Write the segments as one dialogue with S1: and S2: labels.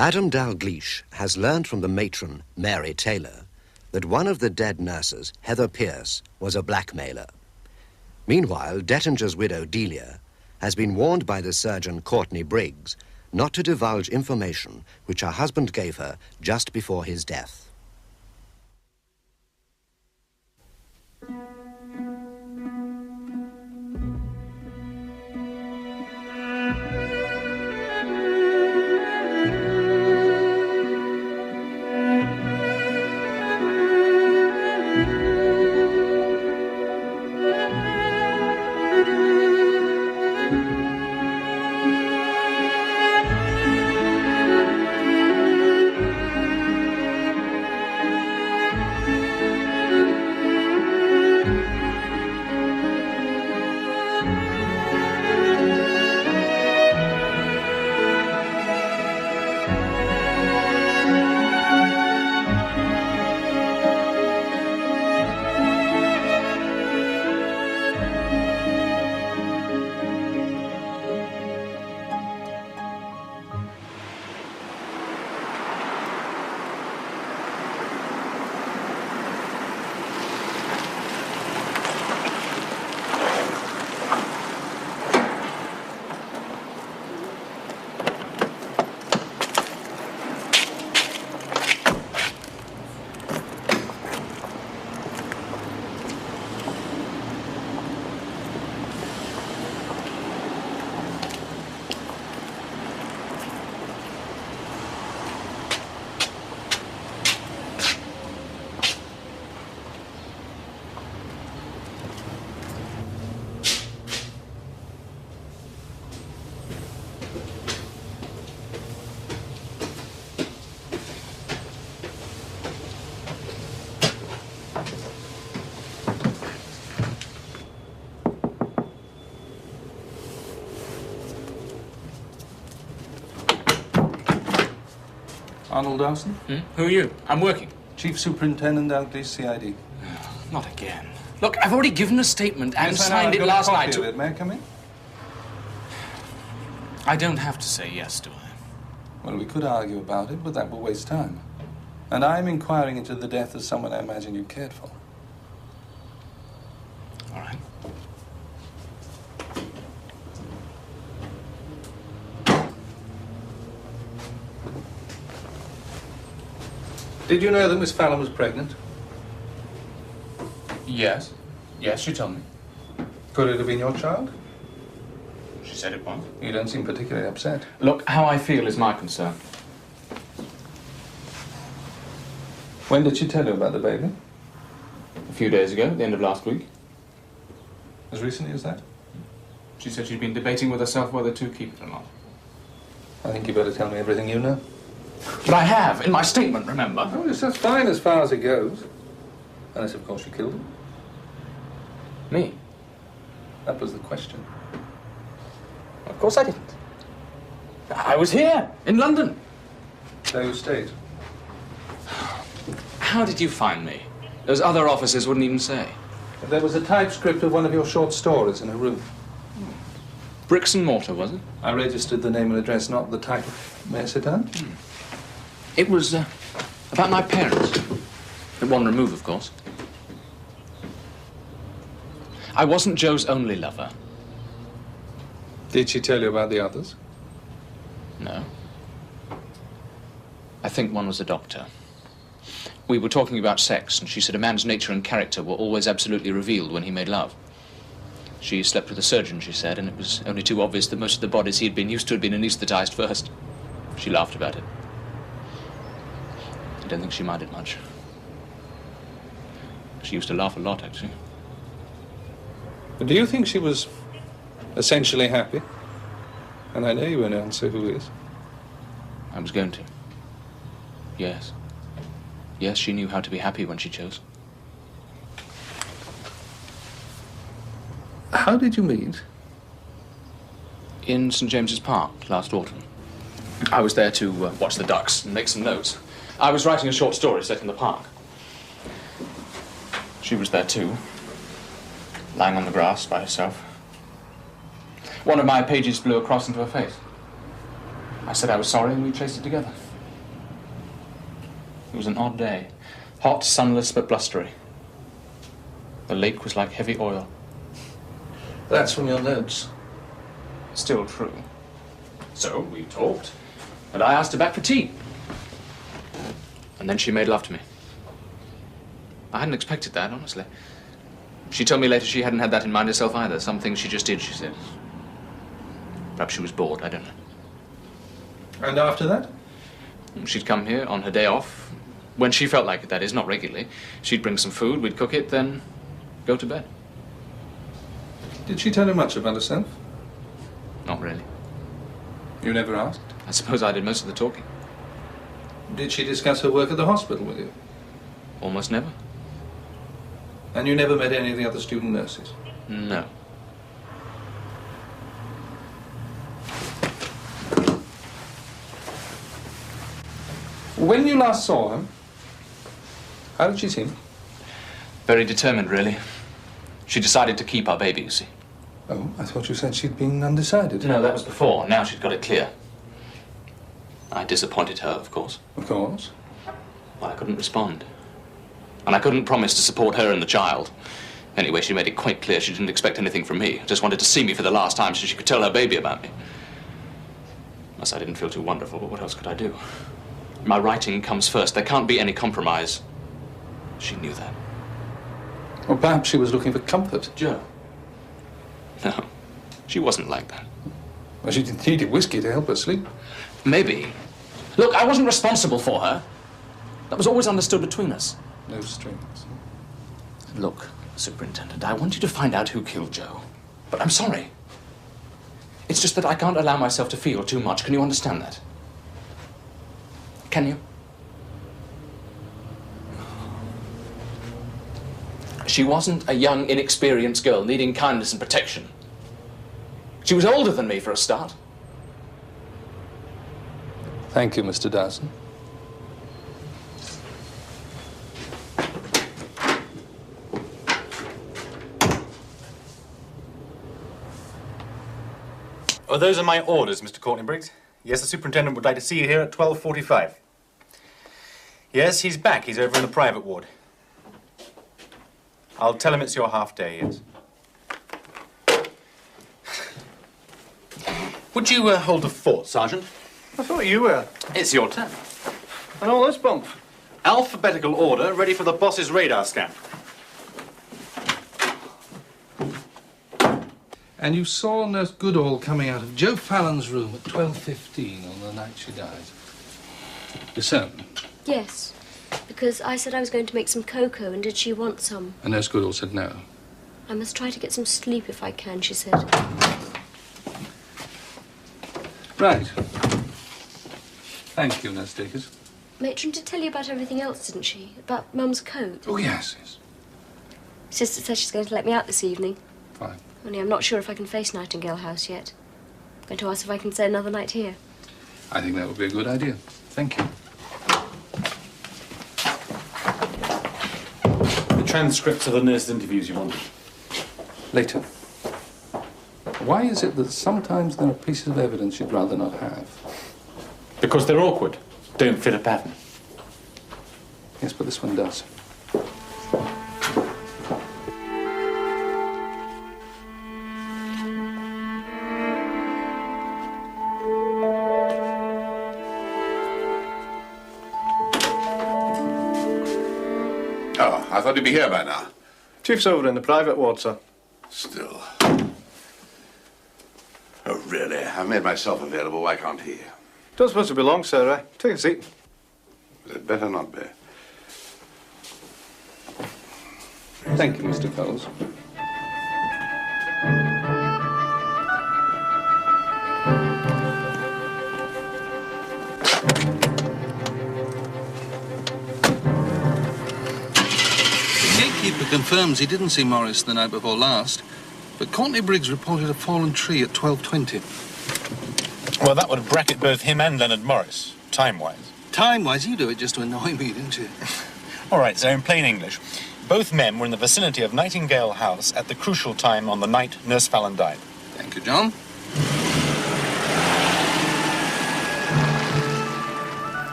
S1: Adam Dalgleish has learned from the matron, Mary Taylor, that one of the dead nurses, Heather Pierce, was a blackmailer. Meanwhile, Dettinger's widow, Delia, has been warned by the surgeon, Courtney Briggs, not to divulge information which her husband gave her just before his death.
S2: Arnold Dawson?
S3: Who are you? I'm working.
S2: Chief Superintendent Dalgleish, CID.
S3: Not again. Look, I've already given a statement and
S2: Yes,
S3: signed it last night.
S2: May I come in?
S3: I don't have to say yes, do I?
S2: Well, we could argue about it, but that will waste time. And I'm inquiring into the death of someone I imagine you cared for.
S3: All right.
S2: Did you know that Miss Fallon was pregnant?
S3: Yes. Yes, she told me.
S2: Could it have been your child?
S3: She said it was.
S2: You don't seem particularly upset.
S3: Look, how I feel is my concern.
S2: When did she tell you about the baby?
S3: A few days ago, at the end of last week.
S2: As recently as that?
S3: She said she'd been debating with herself whether to keep it or not.
S2: I think you better tell me everything you know.
S3: But I have, in my statement, remember?
S2: Oh, yes, that's fine as far as it goes. Unless, of course, you killed him.
S3: Me?
S2: That was the question.
S3: Of course I didn't. I was here, in London.
S2: There you stayed.
S3: How did you find me? Those other officers wouldn't even say.
S2: There was a typescript of one of your short stories in her room.
S3: Bricks and mortar, was it?
S2: I registered the name and address, not the title. May I sit down?
S3: It was about my parents. At one remove, of course. I wasn't Joe's only lover.
S2: Did she tell you about the others?
S3: No. I think one was a doctor. We were talking about sex, and she said a man's nature and character were always absolutely revealed when he made love. She slept with a surgeon, she said, and it was only too obvious that most of the bodies he had been used to had been anesthetized first. She laughed about it. I don't think she minded much. She used to laugh a lot, actually.
S2: But do you think she was essentially happy? And I know you won't answer who is.
S3: I was going to. Yes. Yes, she knew how to be happy when she chose.
S2: How did you meet?
S3: In St. James's Park last autumn. I was there to watch the ducks and make some notes. I was writing a short story set in the park. She was there too, lying on the grass by herself. One of my pages blew across into her face. I said I was sorry and we traced it together. It was an odd day. Hot, sunless, but blustery. The lake was like heavy oil.
S2: That's from your notes.
S3: Still true. So we talked, and I asked her back for tea. And then she made love to me. I hadn't expected that, honestly. She told me later she hadn't had that in mind herself either. Some things she just did, she said. Perhaps she was bored, I don't know.
S2: And after that?
S3: She'd come here on her day off, when she felt like it, that is, not regularly. She'd bring some food, we'd cook it, then go to bed.
S2: Did she tell you much about herself?
S3: Not really.
S2: You never asked?
S3: I suppose I did most of the talking.
S2: Did she discuss her work at the hospital with you?
S3: Almost never.
S2: And you never met any of the other student nurses?
S3: No.
S2: When you last saw her, how did she seem?
S3: Very determined, really. She decided to keep our baby, you see.
S2: Oh, I thought you said she'd been undecided.
S3: No, that was before. Now she'd got it clear. I disappointed her, of course.
S2: Of course.
S3: Well, I couldn't respond. And I couldn't promise to support her and the child. Anyway, she made it quite clear she didn't expect anything from me. Just wanted to see me for the last time so she could tell her baby about me. Unless I didn't feel too wonderful, but what else could I do? My writing comes first. There can't be any compromise. She knew that.
S2: Or perhaps she was looking for comfort.
S3: Joe? No, she wasn't like that.
S2: Well, she needed whiskey to help her sleep.
S3: Maybe. Look, I wasn't responsible for her. That was always understood between us.
S2: No strings.
S3: Look, Superintendent, I want you to find out who killed Joe. But I'm sorry. It's just that I can't allow myself to feel too much. Can you understand that? Can you? She wasn't a young, inexperienced girl needing kindness and protection. She was older than me for a start.
S2: Thank you, Mr. Dawson.
S4: Oh, those are my orders, Mr. Courtney-Briggs. Yes, the superintendent would like to see you here at 12:45. Yes, he's back. He's over in the private ward. I'll tell him it's your half day, yes. Would you hold the fort, Sergeant?
S5: I thought you were.
S4: It's your turn.
S5: And all this bump.
S4: Alphabetical order, ready for the boss's radar scan.
S2: And you saw Nurse Goodall coming out of Joe Fallon's room at 12:15 on the night she died. You're certain?
S6: Yes, because I said I was going to make some cocoa, and did she want some?
S2: And Nurse Goodall said no.
S6: I must try to get some sleep if I can, she said.
S2: Right. Thank you, Nurse Dacres.
S6: Matron did tell you about everything else, didn't she? About Mum's coat?
S2: Oh, yes, yes.
S6: Sister says she's going to let me out this evening.
S2: Fine.
S6: Only I'm not sure if I can face Nightingale House yet. I'm going to ask if I can stay another night here.
S2: I think that would be a good idea. Thank you.
S4: The transcripts of the nurse interviews you wanted.
S2: Later. Why is it that sometimes there are pieces of evidence you'd rather not have?
S4: Because they're awkward. Don't fit a pattern.
S2: Yes, but this one does.
S7: Oh, I thought he'd be here by now.
S5: Chief's over in the private ward, sir.
S7: Still. Oh, really? I've made myself available. Why can't he?
S5: Don't suppose to be long, sir, eh? Take a seat.
S7: It better not be.
S2: Thank you, Mr. Coles.
S8: The gatekeeper confirms he didn't see Morris the night before last, but Courtney-Briggs reported a fallen tree at 12:20.
S4: Well, that would bracket both him and Leonard Morris, time-wise.
S8: Time-wise, you do it just to annoy me, didn't you?
S4: All right, so in plain English, both men were in the vicinity of Nightingale House at the crucial time on the night Nurse Fallon died.
S8: Thank you, John.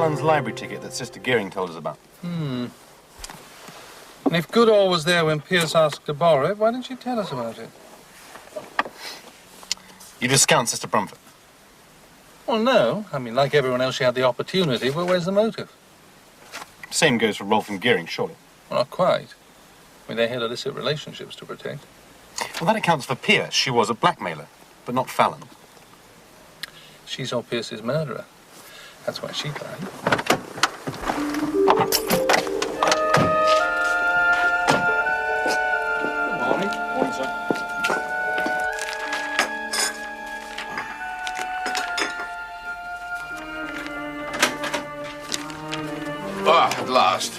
S4: Fallon's library ticket that Sister Gearing told us about.
S8: And if Goodall was there when Pierce asked to borrow it, why didn't she tell us about it?
S4: You discount Sister Brumford?
S8: Well, no. I mean, like everyone else, she had the opportunity, but where's the motive?
S4: Same goes for Rolfe and Gearing, surely.
S8: Well, not quite. I mean, they had illicit relationships to protect.
S4: Well, that accounts for Pierce. She was a blackmailer, but not Fallon.
S8: She saw Pierce's murderer. That's why she died.
S4: Good morning. Morning, sir.
S7: Ah, at last.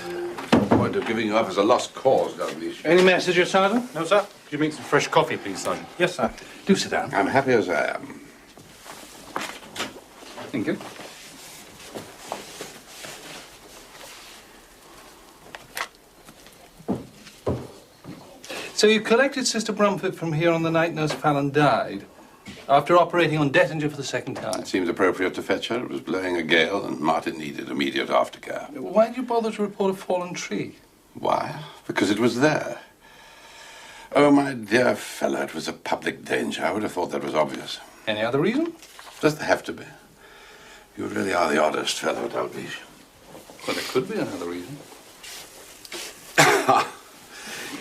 S7: The point of giving you up as a lost cause, Dalglish.
S5: Any messages, Sergeant?
S4: No, sir. Could you make some fresh coffee, please, Sergeant?
S5: Yes, sir. Do sit down.
S7: I'm happy as I am.
S5: Thank you. So you collected Sister Brumford from here on the night Nurse Fallon died, after operating on Dettinger for the second time.
S7: It seemed appropriate to fetch her. It was blowing a gale, and Martin needed immediate aftercare.
S5: Why did you bother to report a fallen tree?
S7: Why? Because it was there. Oh, my dear fellow, it was a public danger. I would have thought that was obvious.
S5: Any other reason?
S7: Does there have to be? You really are the oddest fellow, Dalglish.
S5: Well, there could be another reason.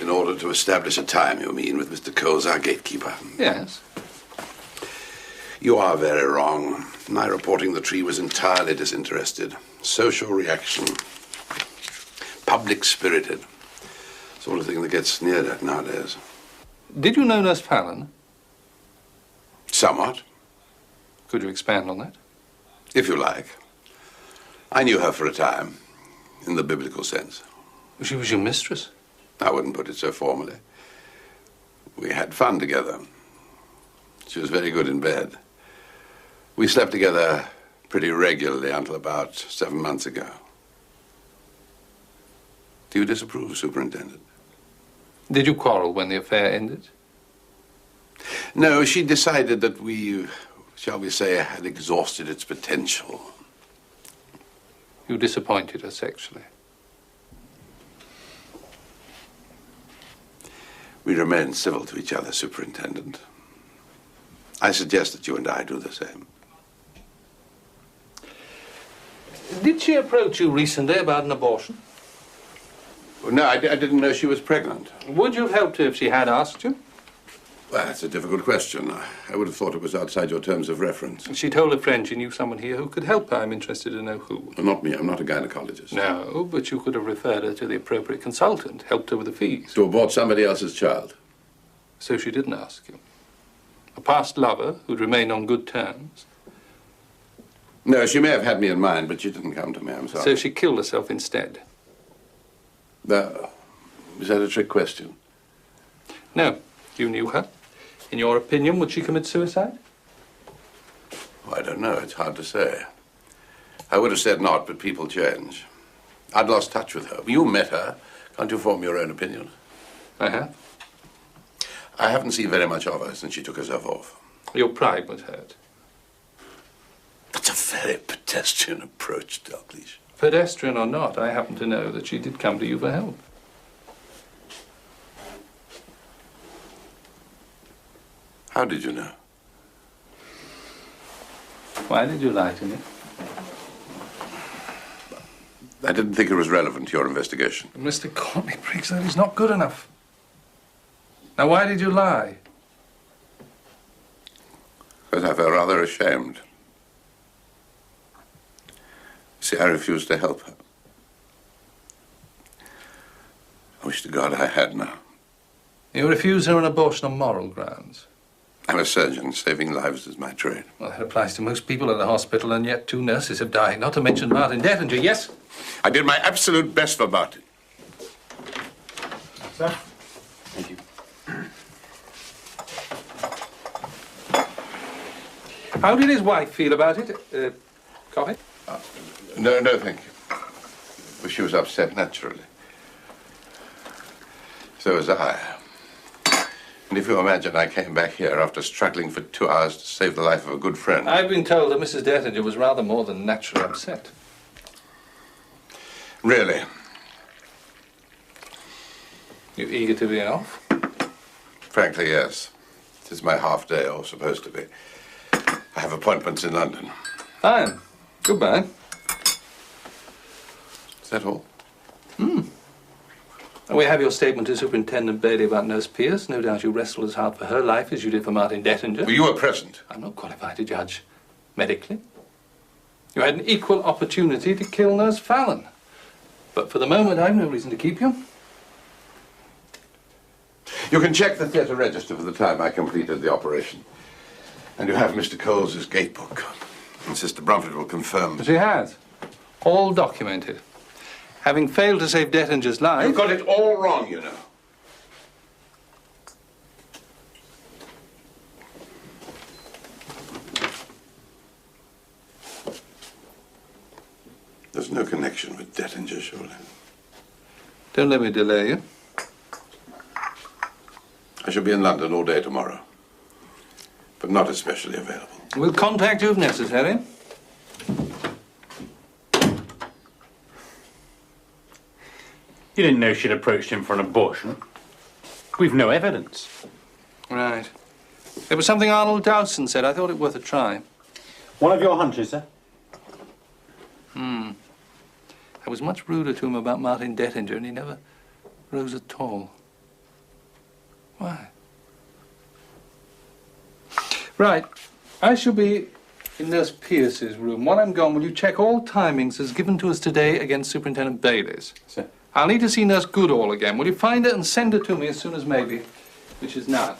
S7: In order to establish a time, you mean, with Mr. Coles, our gatekeeper.
S5: Yes.
S7: You are very wrong. My reporting the tree was entirely disinterested. Social reaction. Public-spirited. Sort of thing that gets sneered at nowadays.
S5: Did you know Nurse Fallon?
S7: Somewhat,
S5: Could you expand on that?
S7: if you like. I knew her for a time, in the biblical sense.
S5: She was your mistress.
S7: I wouldn't put it so formally. We had fun together. She was very good in bed. We slept together pretty regularly until about 7 months ago. Do you disapprove, Superintendent?
S5: Did you quarrel when the affair ended?
S7: No, she decided that we, shall we say, had exhausted its potential.
S5: You disappointed her sexually.
S7: We remain civil to each other, Superintendent. I suggest that you and I do the same.
S5: Did she approach you recently about an abortion?
S7: No, I didn't know she was pregnant.
S5: Would you have helped her if she had asked you?
S7: Well, that's a difficult question. I would have thought it was outside your terms of reference.
S5: She told a friend she knew someone here who could help her. I'm interested to know who.
S7: Not me. I'm not a gynecologist.
S5: No, but you could have referred her to the appropriate consultant, helped her with the fees.
S7: To abort somebody else's child.
S5: So she didn't ask you. A past lover who'd remained on good terms.
S7: No, she may have had me in mind, but she didn't come to me. I'm sorry.
S5: So she killed herself instead.
S7: No. Is that a trick question?
S5: No, you knew her. In your opinion, would she commit suicide?
S7: Oh, I don't know. It's hard to say. I would have said not, but people change. I'd lost touch with her. You met her. Can't you form your own opinion?
S5: I have.
S7: I haven't seen very much of her since she took herself off.
S5: Your pride was hurt.
S7: That's a very pedestrian approach, Dalglish.
S5: Pedestrian or not, I happen to know that she did come to you for help.
S7: How did you know?
S5: Why did you lie to me?
S7: I didn't think it was relevant to your investigation.
S5: Mr. Courtney Briggs, that is not good enough. Now, why did you lie?
S7: Because I felt rather ashamed. See, I refused to help her. I wish to God I had now.
S5: You refuse her an abortion on moral grounds.
S7: I'm a surgeon. Saving lives is my trade.
S5: Well, that applies to most people in the hospital, and yet 2 nurses have died, not to mention Martin Dettinger, yes?
S7: I did my absolute best for Martin.
S4: Sir? Thank you.
S5: How did his wife feel about it? Coffee?
S7: No, thank you. Well, she was upset, naturally. So was I. And if you imagine I came back here after struggling for 2 hours to save the life of a good friend.
S5: I've been told that Mrs. Dettinger was rather more than naturally upset.
S7: Really?
S5: You eager to be off?
S7: Frankly, yes. It is my half day, or supposed to be. I have appointments in London.
S5: Fine. Goodbye.
S7: Is that all?
S5: We have your statement to Superintendent Bailey about Nurse Pierce. No doubt you wrestled as hard for her life as you did for Martin Dettinger.
S7: Well, you were present.
S5: I'm not qualified to judge medically. You had an equal opportunity to kill Nurse Fallon. But for the moment, I've no reason to keep you.
S7: You can check the theatre register for the time I completed the operation. And you have Mr. Coles's gate book. And Sister Brumford will confirm.
S5: She has. All documented. Having failed to save Dettinger's life...
S7: You've got it all wrong, you know. There's no connection with Dettinger, surely.
S5: Don't let me delay you.
S7: I shall be in London all day tomorrow. But not especially available.
S5: We'll contact you if necessary.
S4: You didn't know she'd approached him for an abortion. We've no evidence.
S5: Right. There was something Arnold Dowson said. I thought it worth a try.
S4: One of your hunches, sir?
S5: I was much ruder to him about Martin Dettinger, and he never rose at all. Why? Right. I shall be in Nurse Pierce's room. While I'm gone, will you check all timings as given to us today against Superintendent Bailey's?
S4: Sir.
S5: I'll need to see Nurse Goodall again. Will you find her and send her to me as soon as maybe, which is now.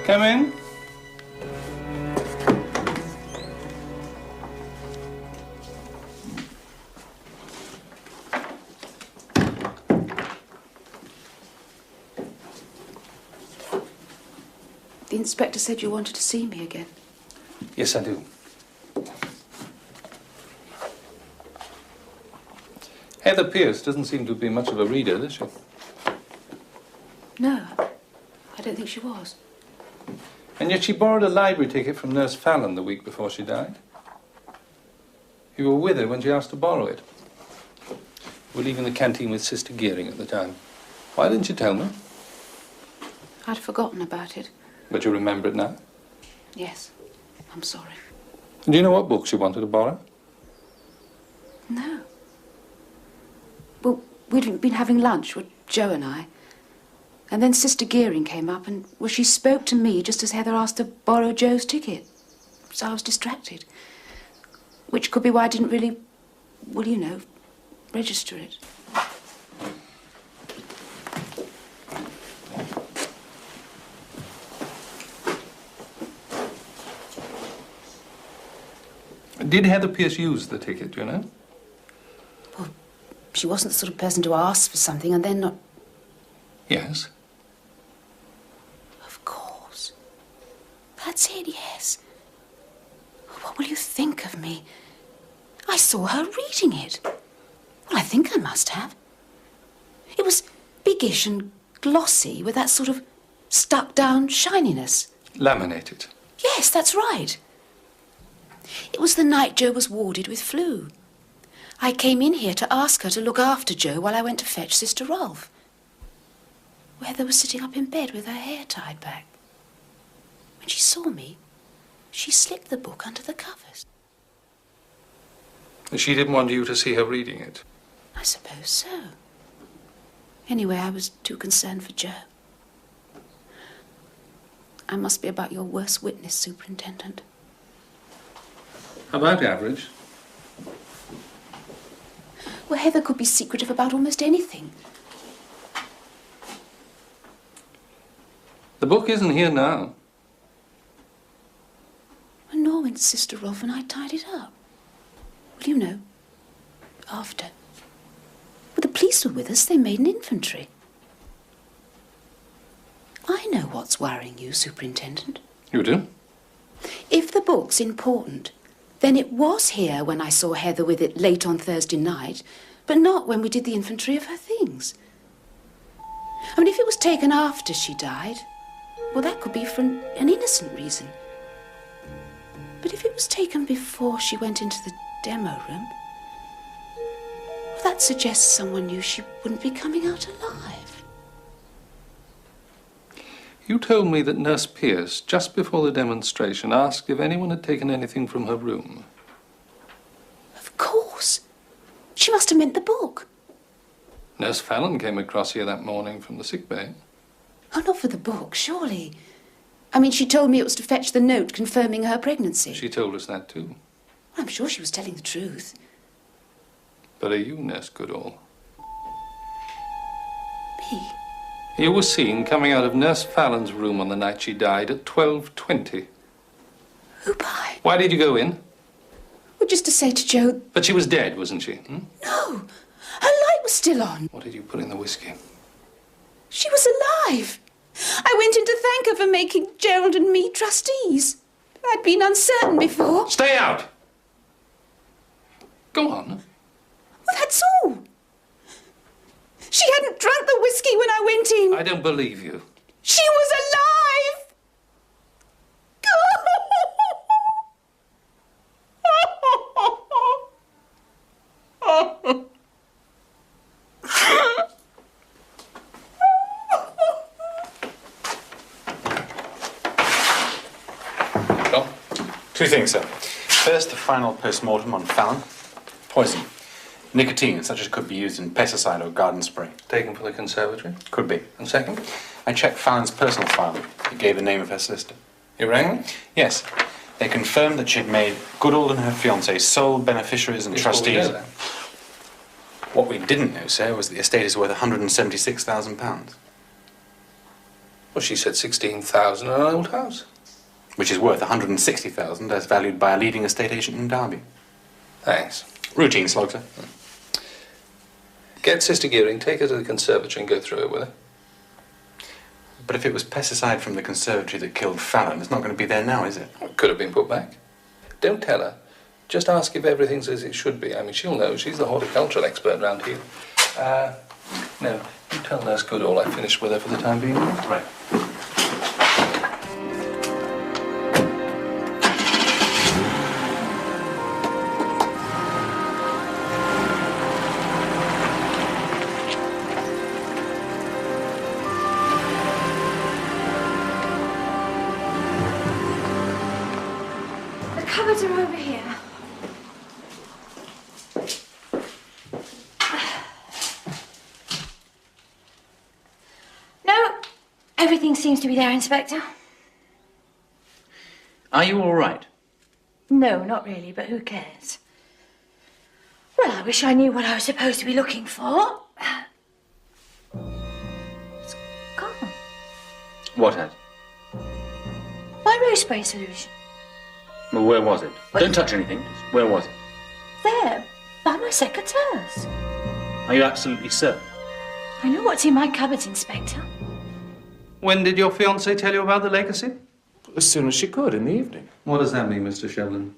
S5: Come in.
S9: The inspector said you wanted to see me again.
S5: Yes, I do. Heather Pierce doesn't seem to be much of a reader, does she?
S9: No, I don't think she was.
S5: And yet she borrowed a library ticket from Nurse Fallon the week before she died. You were with her when she asked to borrow it. You were leaving the canteen with Sister Gearing at the time. Why didn't you tell me?
S9: I'd forgotten about it.
S5: But you remember it now?
S9: Yes, I'm sorry.
S5: Do you know what books you wanted to borrow?
S9: No. Well, we'd been having lunch with Joe and I. And then Sister Gearing came up and, well, she spoke to me just as Heather asked to borrow Joe's ticket. So I was distracted. Which could be why I didn't really, well, you know, register it.
S5: Did Heather Pierce use the ticket, do you know?
S9: Well, she wasn't the sort of person to ask for something and then not...
S5: Yes.
S9: Of course. That's it, yes. What will you think of me? I saw her reading it. Well, I think I must have. It was biggish and glossy with that sort of stuck-down shininess.
S5: Laminated.
S9: Yes, that's right. It was the night Joe was warded with flu. I came in here to ask her to look after Joe while I went to fetch Sister Rolfe. Heather was sitting up in bed with her hair tied back. When she saw me, she slipped the book under the covers.
S5: She didn't want you to see her reading it.
S9: I suppose so. Anyway, I was too concerned for Joe. I must be about your worst witness, Superintendent.
S5: About average.
S9: Well, Heather could be secretive about almost anything.
S5: The book isn't here now.
S9: And nor went Sister Rolf and I tied it up. Well, you know, after. Well, the police were with us. They made an inventory. I know what's worrying you, Superintendent.
S5: You do?
S9: If the book's important, then it was here when I saw Heather with it late on Thursday night, but not when we did the inventory of her things. I mean, if it was taken after she died, well, that could be for an innocent reason. But if it was taken before she went into the demo room, well, that suggests someone knew she wouldn't be coming out alive.
S5: You told me that Nurse Pierce, just before the demonstration, asked if anyone had taken anything from her room.
S9: Of course. She must have meant the book.
S5: Nurse Fallon came across here that morning from the sick bay.
S9: Oh, not for the book, surely. I mean, she told me it was to fetch the note confirming her pregnancy.
S5: She told us that too.
S9: I'm sure she was telling the truth.
S5: But are you Nurse Goodall?
S9: Me?
S5: You were seen coming out of Nurse Fallon's room on the night she died at 12:20.
S9: Who by?
S5: Why did you go in?
S9: Well, just to say to Joe...
S5: But she was dead, wasn't she?
S9: No! Her light was still on.
S5: What did you put in the whiskey?
S9: She was alive. I went in to thank her for making Gerald and me trustees. I'd been uncertain before.
S5: Stay out! Go on.
S9: Well, that's all. She hadn't drunk the whiskey when I went in.
S5: I don't believe you.
S9: She was alive!
S4: Well, two things, sir. First, the final post-mortem on Fallon. Poison. Nicotine, such as could be used in pesticide or garden spray.
S5: Taken from the conservatory?
S4: Could be.
S5: And second?
S4: I checked Fallon's personal file. It gave the name of her sister.
S5: You rang me?
S4: Yes. They confirmed that she'd made Goodall and her fiancé sole beneficiaries and trustees. What we didn't know, sir, was the estate is worth £176,000.
S5: Well, she said 16,000 in an old house.
S4: Which is worth 160,000 as valued by a leading estate agent in Derby.
S5: Thanks.
S4: Routine slog, sir.
S5: Get Sister Gearing, take her to the conservatory and go through it with her.
S4: But if it was pesticide from the conservatory that killed Fallon, it's not going to be there now, is it?
S5: It could have been put back. Don't tell her. Just ask if everything's as it should be. I mean, she'll know. She's the horticultural expert round here. No, you tell Nurse Goodall I finished with her for the time being.
S4: Right.
S6: The cupboards are over here. No, everything seems to be there, Inspector.
S3: Are you all right?
S6: No, not really, but who cares? Well, I wish I knew what I was supposed to be looking for. It's gone.
S3: What had?
S6: My rose spray solution.
S3: Well, where was it?
S6: What?
S3: Don't touch anything. Where was it?
S6: There, by my secretaires.
S3: Are you absolutely certain?
S6: I know what's in my cupboards, Inspector.
S5: When did your fiancée tell you about the legacy?
S10: As soon as she could, in the evening.
S5: What does that mean, Mr. Shevlin?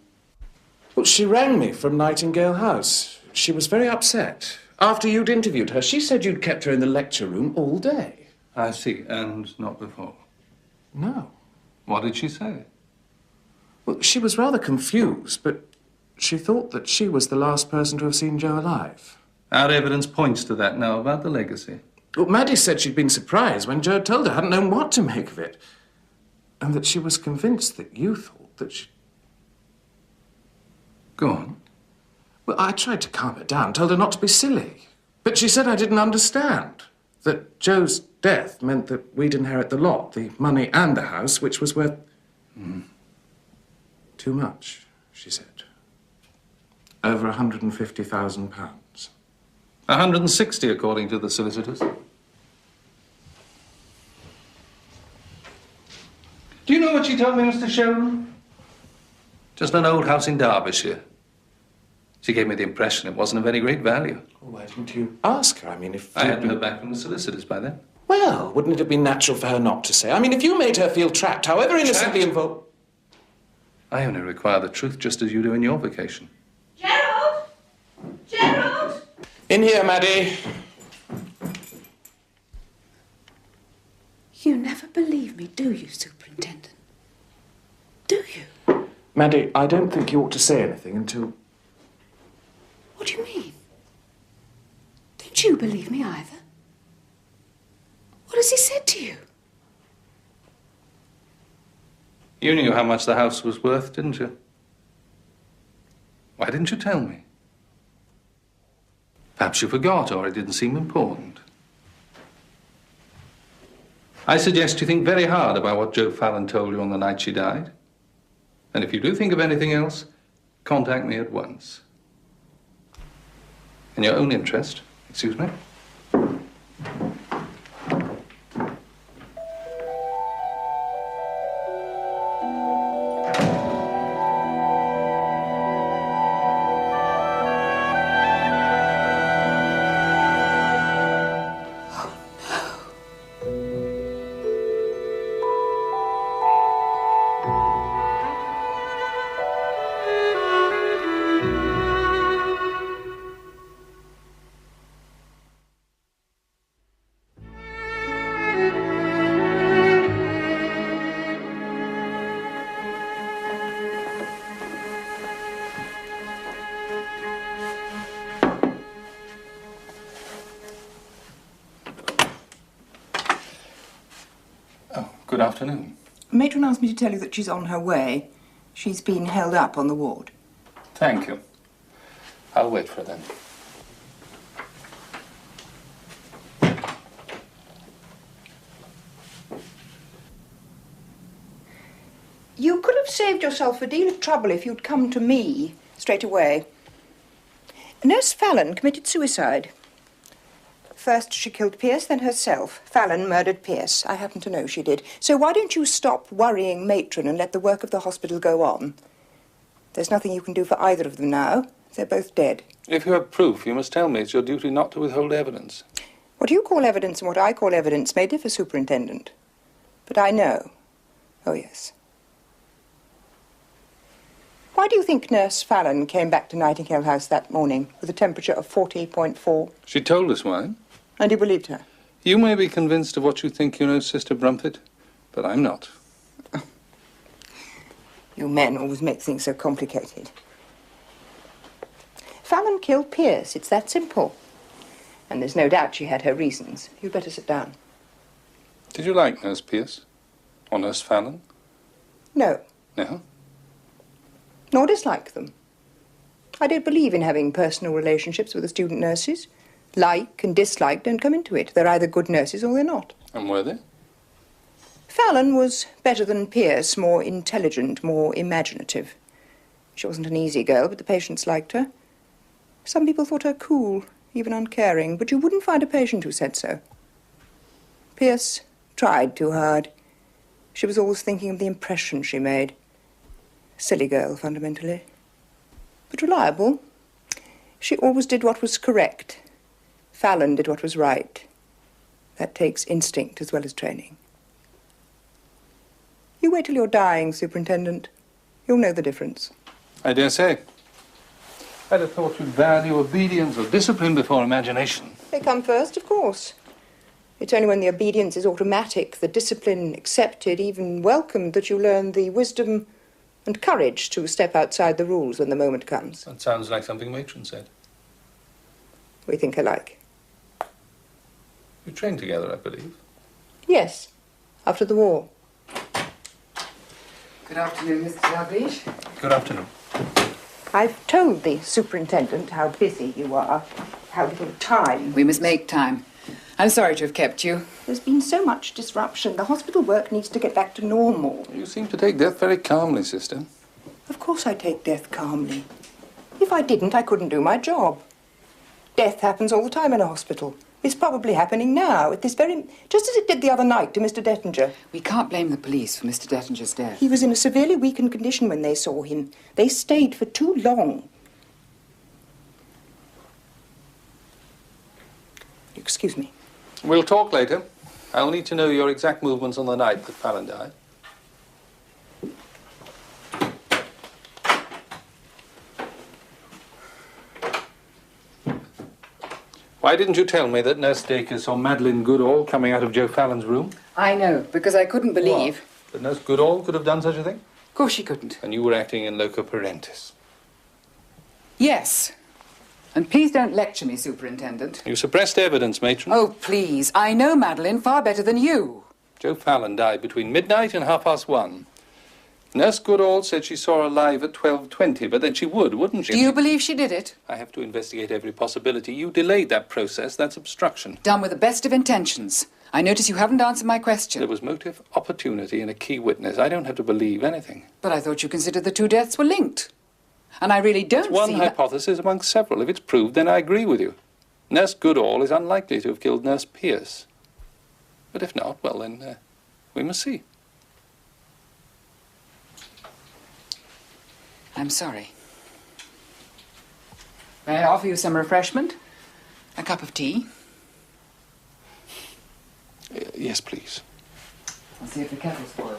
S10: Well, she rang me from Nightingale House. She was very upset. After you'd interviewed her, she said you'd kept her in the lecture room all day.
S5: I see, and not before.
S10: No.
S5: What did she say?
S10: Well, she was rather confused, but she thought that she was the last person to have seen Joe alive.
S5: Our evidence points to that now about the legacy.
S10: Well, Maddie said she'd been surprised when Joe told her, hadn't known what to make of it. And that she was convinced that you thought that she...
S5: Go on.
S10: Well, I tried to calm her down, told her not to be silly. But she said I didn't understand. That Joe's death meant that we'd inherit the lot, the money and the house, which was worth... Too much, she said. Over £150,000.
S5: 160, according to the solicitors. Do you know what she told me, Mr. Shroud? Just an old house in Derbyshire. She gave me the impression it wasn't of any great value.
S10: Well, why didn't you ask her? I mean, if...
S5: I hadn't heard back from the solicitors by then.
S10: Well, wouldn't it have been natural for her not to say? I mean, if you made her feel trapped, however innocently involved...
S5: I only require the truth just as you do in your vacation.
S6: Gerald! Gerald!
S10: In here, Maddie.
S9: You never believe me, do you, Superintendent? Do you?
S10: Maddie, I don't think you ought to say anything until...
S9: What do you mean? Don't you believe me either? What has he said to you?
S5: You knew how much the house was worth, didn't you? Why didn't you tell me? Perhaps you forgot, or it didn't seem important. I suggest you think very hard about what Jo Fallon told you on the night she died. And if you do think of anything else, contact me at once. In your own interest, excuse me. Good afternoon.
S11: Matron asked me to tell you that she's on her way. She's been held up on the ward.
S5: Thank you. I'll wait for her then.
S11: You could have saved yourself a deal of trouble if you'd come to me straight away. Nurse Fallon committed suicide. First she killed Pierce, then herself. Fallon murdered Pierce. I happen to know she did. So why don't you stop worrying Matron and let the work of the hospital go on? There's nothing you can do for either of them now. They're both dead.
S5: If you have proof, you must tell me. It's your duty not to withhold evidence.
S11: What you call evidence and what I call evidence may differ, Superintendent. But I know. Oh, yes. Why do you think Nurse Fallon came back to Nightingale House that morning with a temperature of 40.4?
S5: She told us why.
S11: And you believed her?
S5: You may be convinced of what you think you know, Sister Brumpet, but I'm not.
S11: You men always make things so complicated. Fallon killed Pierce. It's that simple. And there's no doubt she had her reasons. You'd better sit down.
S5: Did you like Nurse Pierce? Or Nurse Fallon?
S11: No.
S5: No?
S11: Nor dislike them. I don't believe in having personal relationships with the student nurses. Like and dislike don't come into it. They're either good nurses or they're not.
S5: And were they?
S11: Fallon was better than Pierce, more intelligent, more imaginative. She wasn't an easy girl, but the patients liked her. Some people thought her cool, even uncaring, but you wouldn't find a patient who said so. Pierce tried too hard. She was always thinking of the impression she made. Silly girl, fundamentally. But reliable. She always did what was correct. Fallon did what was right. That takes instinct as well as training. You wait till you're dying, Superintendent. You'll know the difference.
S5: I dare say. I'd have thought you'd value obedience or discipline before imagination.
S11: They come first, of course. It's only when the obedience is automatic, the discipline accepted, even welcomed, that you learn the wisdom and courage to step outside the rules when the moment comes.
S5: That sounds like something Matron said.
S11: We think alike.
S5: You trained together, I believe.
S11: Yes, after the war.
S12: Good afternoon, Mr. Dalgleish.
S5: Good afternoon.
S11: I've told the superintendent how busy you are, how little time.
S12: We must make time. I'm sorry to have kept you.
S11: There's been so much disruption. The hospital work needs to get back to normal.
S5: You seem to take death very calmly, Sister.
S11: Of course I take death calmly. If I didn't, I couldn't do my job. Death happens all the time in a hospital. It's probably happening now, at this very... just as it did the other night to Mr. Dettinger.
S12: We can't blame the police for Mr. Dettinger's death.
S11: He was in a severely weakened condition when they saw him. They stayed for too long. Excuse me.
S5: We'll talk later. I'll need to know your exact movements on the night that Fallon died. Why didn't you tell me that Nurse Dacre saw Madeline Goodall coming out of Joe Fallon's room?
S12: I know, because I couldn't believe...
S5: What? That Nurse Goodall could have done such a thing?
S12: Of course she couldn't.
S5: And you were acting in loco parentis.
S12: Yes. And please don't lecture me, Superintendent.
S5: You suppressed evidence, Matron.
S12: Oh, please. I know Madeline far better than you.
S5: Joe Fallon died between midnight and 1:30. Nurse Goodall said she saw her alive at 12:20, but then she would, wouldn't she?
S12: Do you believe she did it?
S5: I have to investigate every possibility. You delayed that process. That's obstruction.
S12: Done with the best of intentions. I notice you haven't answered my question.
S5: There was motive, opportunity, and a key witness. I don't have to believe anything.
S12: But I thought you considered the two deaths were linked. And I really don't
S5: It's one
S12: see...
S5: hypothesis among several. If it's proved, then I agree with you. Nurse Goodall is unlikely to have killed Nurse Pierce. But if not, well, then we must see.
S12: I'm sorry. May I offer you some refreshment? A cup of tea?
S5: Yes, please.
S12: I'll see if the kettle's boiled.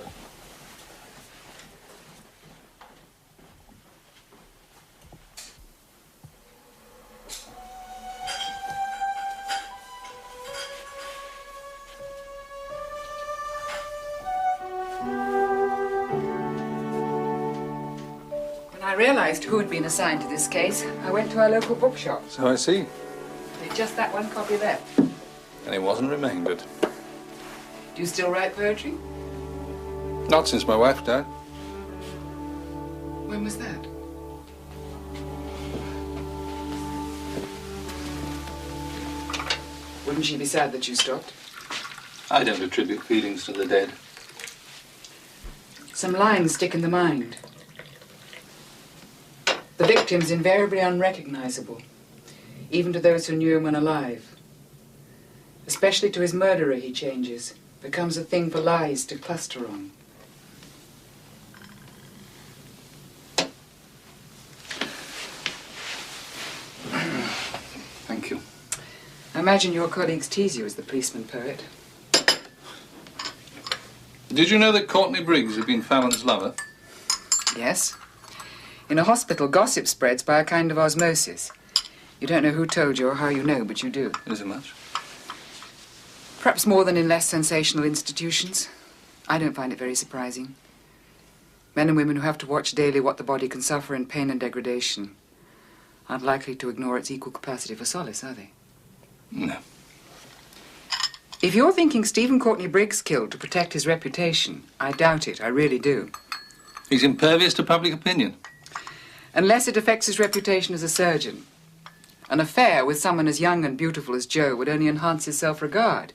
S12: When I realized who had been assigned to this case, I went to our local bookshop.
S5: So I see.
S12: There's just that one copy left.
S5: And it wasn't remembered.
S12: Do you still write poetry?
S5: Not since my wife died.
S12: When was that? Wouldn't she be sad that you stopped?
S5: I don't attribute feelings to the dead.
S12: Some lines stick in the mind. The victim's invariably unrecognizable, even to those who knew him when alive. Especially to his murderer he changes, becomes a thing for lies to cluster on.
S5: Thank you.
S12: I imagine your colleagues tease you as the policeman poet.
S5: Did you know that Courtney Briggs had been Fallon's lover?
S12: Yes. In a hospital, gossip spreads by a kind of osmosis. You don't know who told you or how you know, but you do.
S5: Is it much?
S12: Perhaps more than in less sensational institutions. I don't find it very surprising. Men and women who have to watch daily what the body can suffer in pain and degradation aren't likely to ignore its equal capacity for solace, are they?
S5: No.
S12: If you're thinking Stephen Courtney Briggs killed to protect his reputation, I doubt it. I really do.
S5: He's impervious to public opinion.
S12: Unless it affects his reputation as a surgeon. An affair with someone as young and beautiful as Jo would only enhance his self-regard.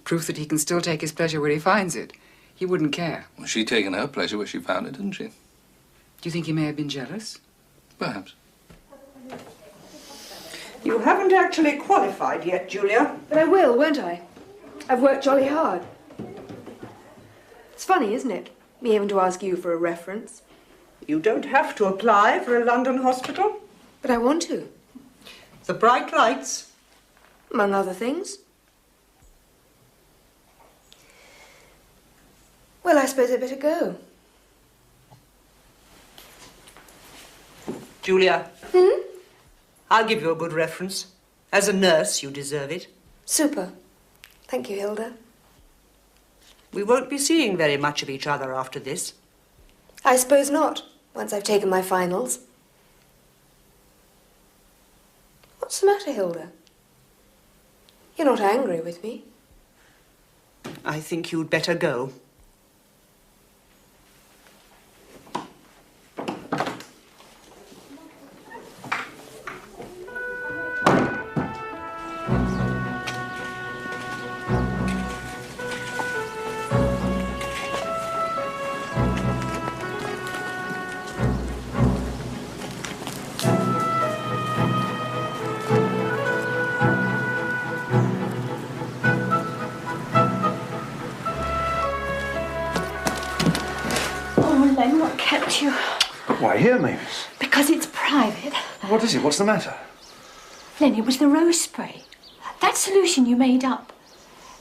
S12: Proof that he can still take his pleasure where he finds it. He wouldn't care.
S5: Well, she'd taken her pleasure where she found it, didn't she?
S12: Do you think he may have been jealous?
S5: Perhaps.
S11: You haven't actually qualified yet, Julia.
S13: But I will, won't I? I've worked jolly hard. It's funny, isn't it? Me having to ask you for a reference.
S11: You don't have to apply for a London hospital.
S13: But I want to.
S11: The bright lights.
S13: Among other things. Well, I suppose I'd better go.
S14: Julia. I'll give you a good reference. As a nurse, you deserve it.
S13: Super. Thank you, Hilda.
S14: We won't be seeing very much of each other after this.
S13: I suppose not, once I've taken my finals. What's the matter, Hilda? You're not angry with me.
S14: I think you'd better go.
S6: not kept you.
S15: Why here, Mavis?
S6: Because it's private.
S15: What is it? What's the matter?
S6: Len, it was the rose spray. That solution you made up.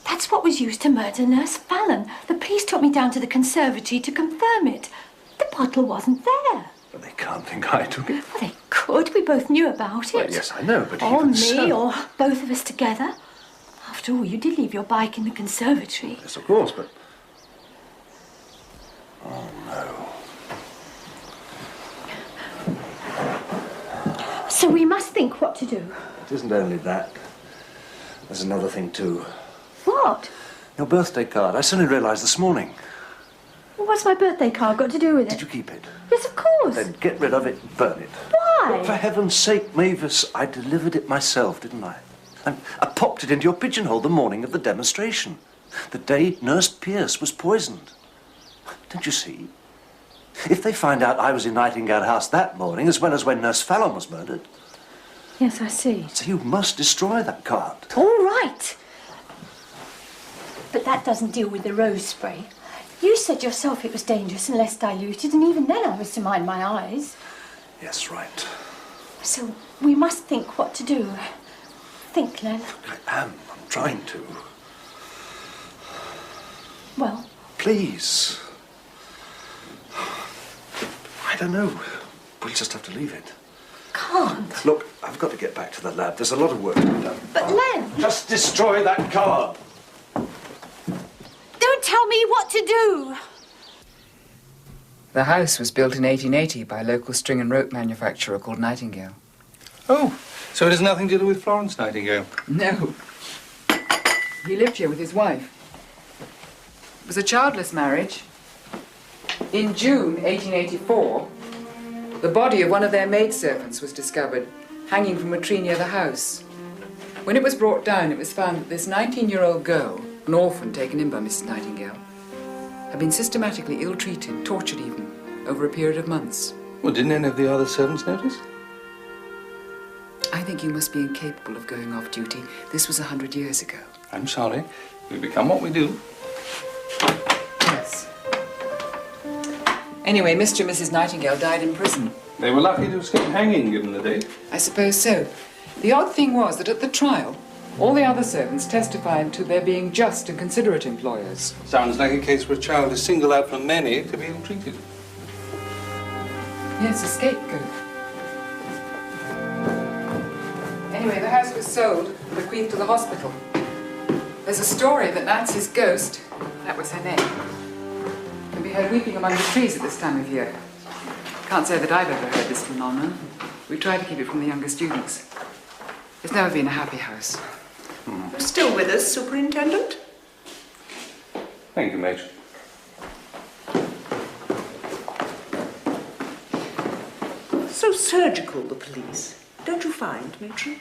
S6: That's what was used to murder Nurse Fallon. The police took me down to the conservatory to confirm it. The bottle wasn't there.
S15: But they can't think I took it.
S6: Well, they could. We both knew about it.
S15: Well, yes, I know, but
S6: or
S15: even
S6: me,
S15: so...
S6: or both of us together. After all, you did leave your bike in the conservatory.
S15: Yes, of course, but... Oh, no.
S6: So we must think what to do.
S15: It isn't only that. There's another thing, too.
S6: What?
S15: Your birthday card. I suddenly realised this morning.
S6: Well, what's my birthday card got to do with it?
S15: Did you keep it?
S6: Yes, of course.
S15: Then get rid of it and burn it.
S6: Why?
S15: Look, for heaven's sake, Mavis, I delivered it myself, didn't I? And I popped it into your pigeonhole the morning of the demonstration. The day Nurse Pierce was poisoned. Don't you see? If they find out I was in Nightingale House that morning, as well as when Nurse Fallon was murdered...
S6: Yes, I see.
S15: So you must destroy that card.
S6: All right. But that doesn't deal with the rose spray. You said yourself it was dangerous and less diluted, and even then I was to mind my eyes.
S15: Yes, right.
S6: So we must think what to do. Think, Len.
S15: I'm trying to.
S6: Well?
S15: Please. I don't know. We'll just have to leave it.
S6: Can't.
S15: Look, I've got to get back to the lab. There's a lot of work to be done.
S6: But Len...
S15: Just destroy that card.
S6: Don't tell me what to do.
S12: The house was built in 1880 by a local string and rope manufacturer called Nightingale.
S5: Oh, so it has nothing to do with Florence Nightingale?
S12: No. He lived here with his wife. It was a childless marriage. In June 1884, the body of one of their maidservants was discovered, hanging from a tree near the house. When it was brought down, it was found that this 19-year-old girl, an orphan taken in by Mrs. Nightingale, had been systematically ill-treated, tortured even, over a period of months.
S5: Well, didn't any of the other servants notice?
S12: I think you must be incapable of going off duty. This was 100 years ago.
S5: I'm sorry. We become what we do.
S12: Yes. Anyway, Mr. and Mrs. Nightingale died in prison.
S5: They were lucky to escape hanging, given the date.
S12: I suppose so. The odd thing was that at the trial, all the other servants testified to their being just and considerate employers.
S5: Sounds like a case where a child is singled out from many to be ill-treated.
S12: Yes, a scapegoat. Anyway, the house was sold and bequeathed to the hospital. There's a story that Nancy's ghost, that was her name, can be heard weeping among the trees at this time of year. Can't say that I've ever heard this phenomenon. We try to keep it from the younger students. It's never been a happy house.
S14: You're still with us, Superintendent?
S5: Thank you, Matron.
S14: So surgical, the police. Don't you find, Matron?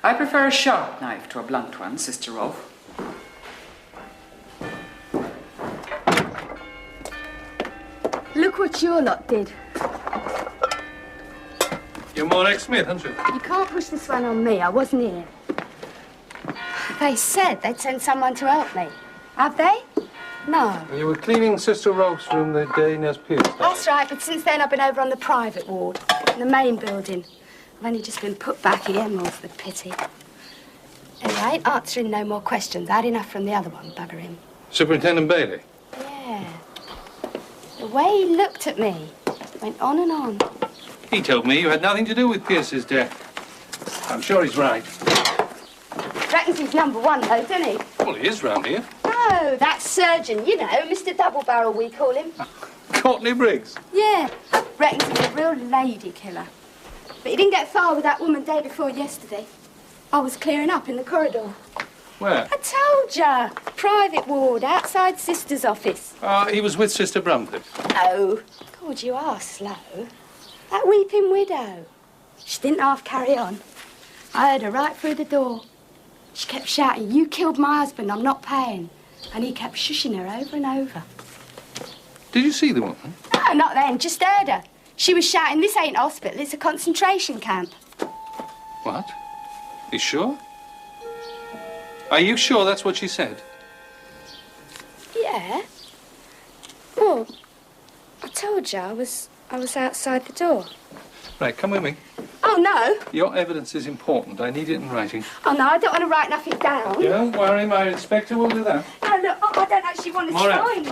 S12: I prefer a sharp knife to a blunt one, Sister Rolfe.
S16: Look what your lot did.
S5: You're more ex-Smith, aren't you?
S16: You can't push this one on me. I wasn't here. They said they'd send someone to help me. Have they? No.
S5: You were cleaning Sister Rolfe's room the day Nurse Pierce died.
S16: That's right, but since then I've been over on the private ward, in the main building. I've only just been put back here, more's the pity. Anyway, I ain't answering no more questions. I had enough from the other one, bugger him.
S5: Superintendent Bailey?
S16: Yeah. The way he looked at me went on and on.
S5: He told me you had nothing to do with Pierce's death. I'm sure he's right.
S16: Reckons he's number one, though, doesn't he?
S5: Well, he is round here.
S16: Oh, that surgeon, you know, Mr. Double Barrel, we call him.
S5: Courtney Briggs?
S16: Yeah, reckons he's a real lady killer. But he didn't get far with that woman day before yesterday. I was clearing up in the corridor.
S5: Where?
S16: I told ya. Private ward, outside Sister's office.
S5: He was with Sister Brumford.
S16: Oh, God, you are slow. That weeping widow. She didn't half carry on. I heard her right through the door. She kept shouting, "You killed my husband, I'm not paying." And he kept shushing her over and over.
S5: Did you see the woman?
S16: No, not then, just heard her. She was shouting, "This ain't a hospital, it's a concentration camp."
S5: What? You sure? Are you sure that's what she said?
S16: Yeah. Well, I told you I was outside the door.
S5: Right, come with me.
S16: Oh, no.
S5: Your evidence is important. I need it in writing.
S16: Oh, no, I don't want to write nothing down.
S5: Don't worry, my inspector will do that.
S16: No, look, I don't actually want to
S5: Maura.
S16: try.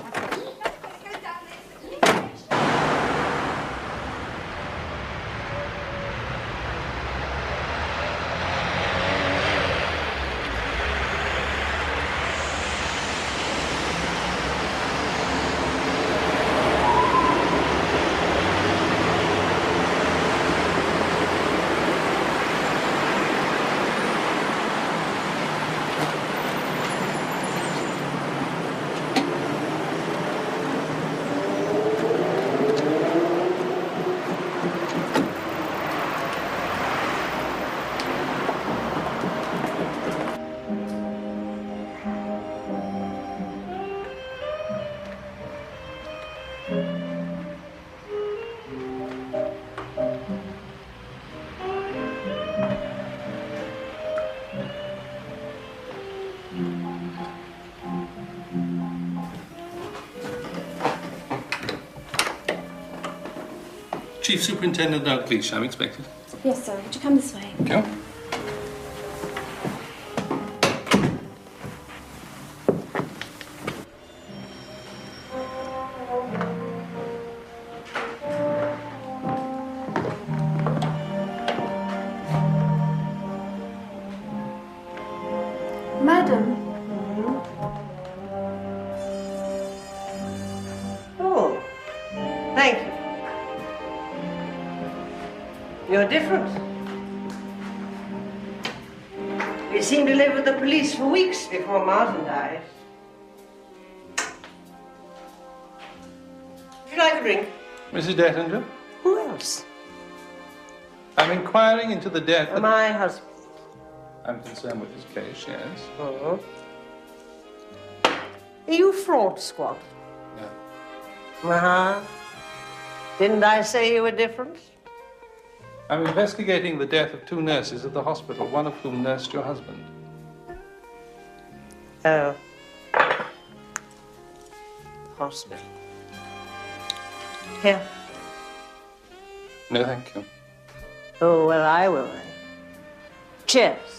S5: Chief Superintendent Dalgleish, I'm expected.
S17: Yes, sir. Would you come this way?
S5: Go.
S17: Madam.
S14: Oh, thank you. You're different. You seemed to live with the police for weeks before Martin died. Would you like a drink?
S5: Mrs. Dettinger?
S14: Who else?
S5: I'm inquiring into the death of...
S14: My husband.
S5: I'm concerned with his case, yes.
S14: Oh. Are you fraud squad?
S5: No.
S14: Uh-huh. Didn't I say you were different?
S5: I'm investigating the death of 2 nurses at the hospital, one of whom nursed your husband.
S14: Oh. Hospital. Here.
S5: No, thank you.
S14: Oh, well, I will then. Cheers.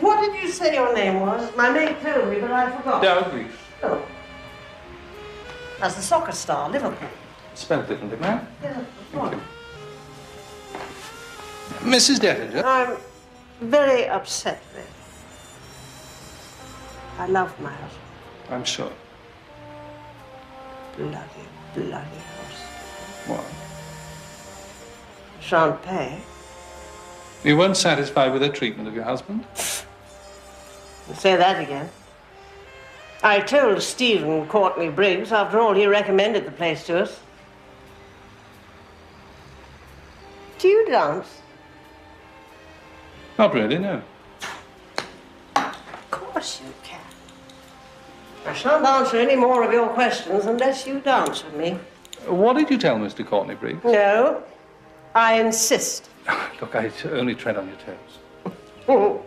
S14: What did you say your name was? My maid told me, but I forgot.
S5: Dalgleish.
S14: Oh. That's the soccer star, Liverpool.
S5: Spelled differently, ma'am.
S14: Yeah,
S5: Thank you. Mrs. Dettinger?
S14: I'm very upset with you. I love my husband.
S5: I'm sure.
S14: Bloody husband.
S5: What?
S14: Shan't pay.
S5: You weren't satisfied with the treatment of your husband?
S14: Say that again. I told Stephen Courtney Briggs, after all, he recommended the place to us. Do you dance?
S5: Not really, no.
S14: Of course you can. I shan't answer any more of your questions unless you dance with me.
S5: What did you tell Mr. Courtney Briggs?
S14: No, I insist.
S5: Look, I only tread on your toes.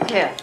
S14: Here.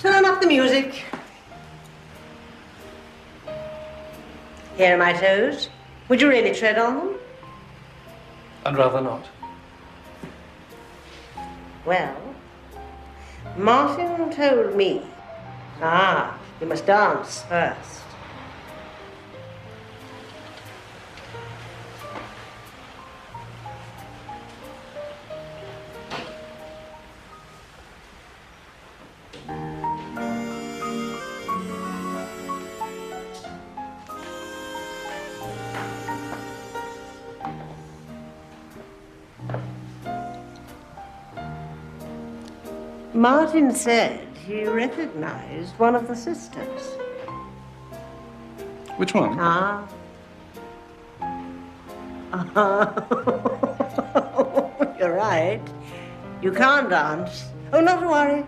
S14: Turn up the music. Here are my toes. Would you really tread on them?
S5: I'd rather not.
S14: Well, Martin told me. Ah, you must dance first. Martin said he recognized one of the sisters.
S5: Which one?
S14: Ah. You're right. You can't dance. Oh, not to worry.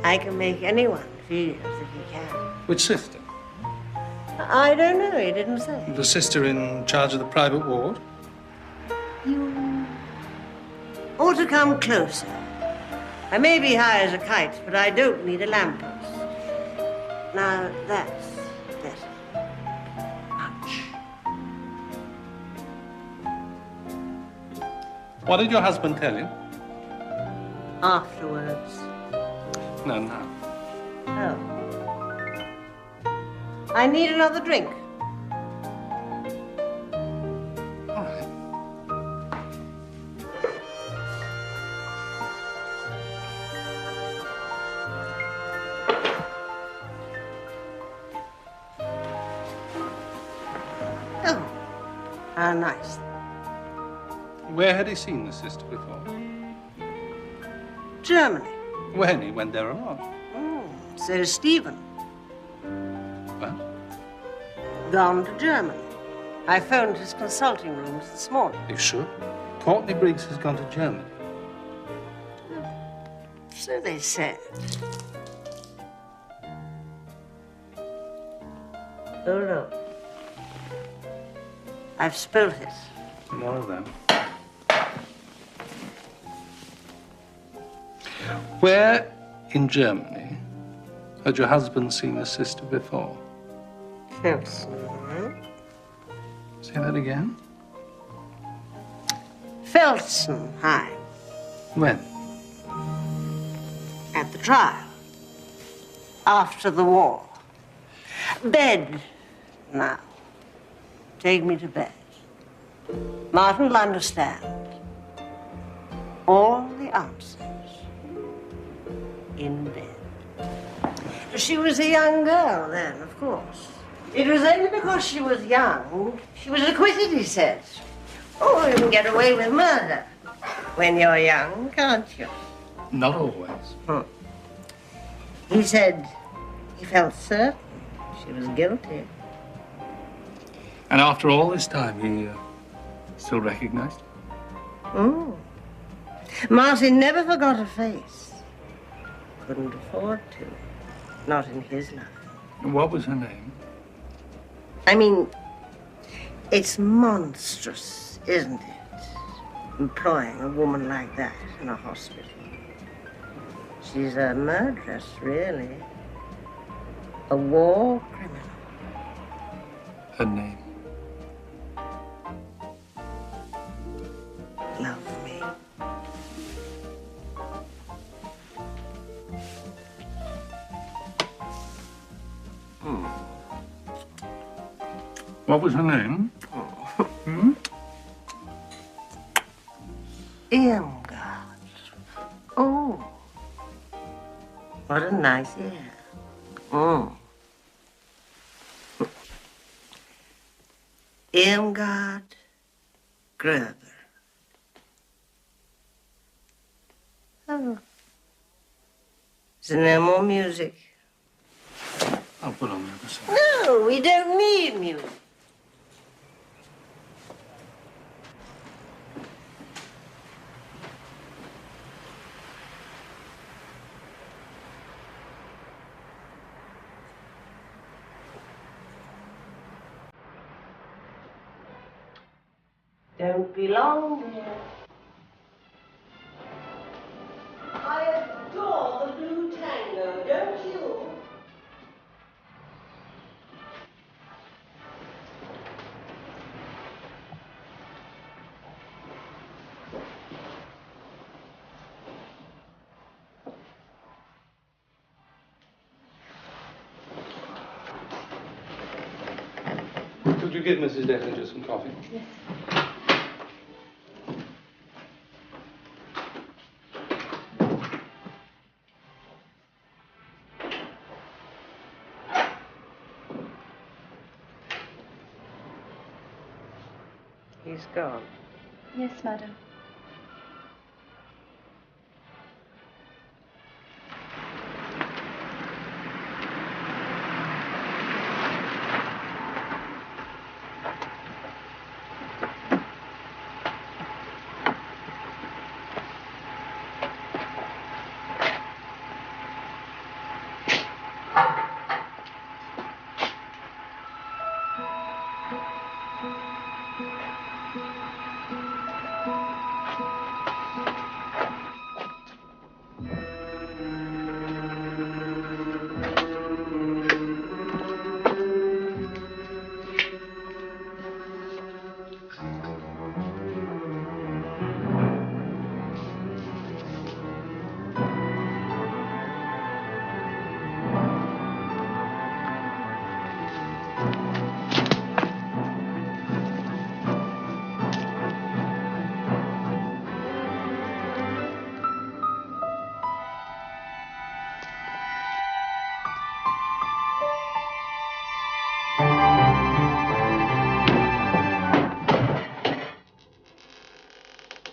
S14: I can make anyone feel that he can.
S5: Which sister?
S14: I don't know, he didn't say.
S5: The sister in charge of the private ward?
S14: You ought to come closer. I may be high as a kite, but I don't need a lamppost. Now, that's better. Much.
S5: What did your husband tell you?
S14: Afterwards.
S5: No, no.
S14: Oh. I need another drink.
S5: All right.
S14: Oh, how nice.
S5: Where had he seen the sister before?
S14: Germany.
S5: When? He went there a lot.
S14: So Stephen.
S5: What?
S14: Gone to Germany. I phoned his consulting rooms this morning.
S5: You sure? Courtney Briggs has gone to Germany.
S14: So they said. Hold on. I've spilled it.
S5: More of them. Where in Germany had your husband seen a sister before?
S14: Felsenheim.
S5: Say that again.
S14: Felsenheim.
S5: When?
S14: At the trial. After the war. Bed now. Take me to bed. Martin will understand. All the answers. In bed. She was a young girl then, of course. It was only because she was young she was acquitted, he said. Oh, you can get away with murder when you're young, can't you?
S5: Not always.
S14: He said he felt certain she was guilty.
S5: And after all this time, he still recognized her?
S14: Martin never forgot her face. Couldn't afford to. Not in his life.
S5: And what was her name?
S14: I mean, it's monstrous, isn't it? Employing a woman like that in a hospital. She's a murderess, really. A war criminal.
S5: Her name?
S14: Love me.
S5: What was her name?
S14: Irmgard. Oh. What a nice ear. Irmgard Gruber. Oh. Is there no more music?
S5: I'll put on the other side.
S14: No, we don't need music. Don't be long, dear. I adore the blue tango, don't you?
S5: Could you give Mrs. Declinger some coffee?
S6: Yes.
S14: He's gone.
S6: Yes, madam.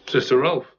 S2: Sister Rolfe.